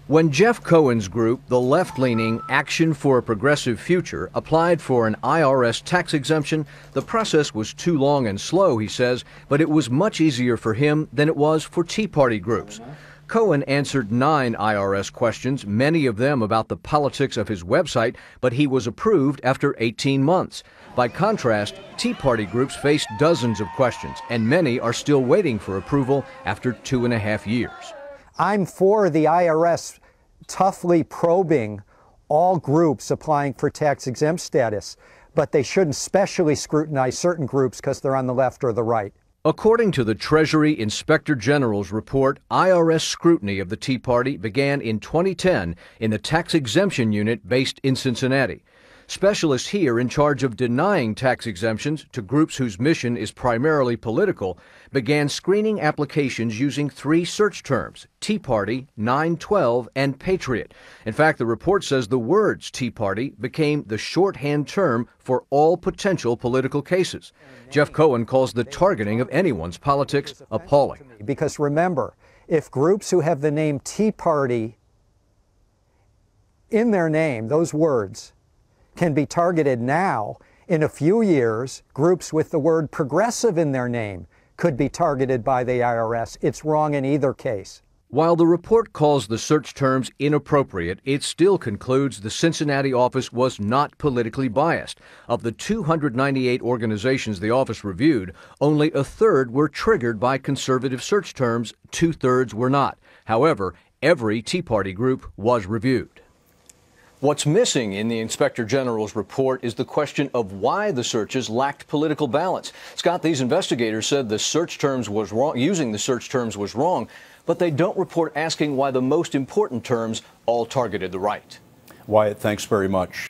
When Jeff Cohen's group, the left-leaning Action for a Progressive Future, applied for an IRS tax exemption, the process was too long and slow, he says, but it was much easier for him than it was for Tea Party groups. Cohen answered 9 IRS questions, many of them about the politics of his website, but he was approved after 18 months. By contrast, Tea Party groups faced dozens of questions, and many are still waiting for approval after 2.5 years. I'm for the IRS toughly probing all groups applying for tax-exempt status, but they shouldn't specially scrutinize certain groups because they're on the left or the right. According to the Treasury Inspector General's report, IRS scrutiny of the Tea Party began in 2010 in the tax exemption unit based in Cincinnati. Specialists here in charge of denying tax exemptions to groups whose mission is primarily political began screening applications using 3 search terms: Tea Party, 912, and Patriot. In fact, the report says the words Tea Party became the shorthand term for all potential political cases. Jeff Cohen calls the targeting of anyone's politics appalling. Because remember, if groups who have the name Tea Party in their name, those words, can be targeted now, in a few years, groups with the word progressive in their name could be targeted by the IRS. It's wrong in either case. While the report calls the search terms inappropriate, it still concludes the Cincinnati office was not politically biased. Of the 298 organizations the office reviewed, only a third were triggered by conservative search terms, 2/3 were not. However, every Tea Party group was reviewed. What's missing in the Inspector General's report is the question of why the searches lacked political balance. Scott, these investigators said the search terms was wrong, using the search terms was wrong, but they don't report asking why the most important terms all targeted the right. Wyatt, thanks very much.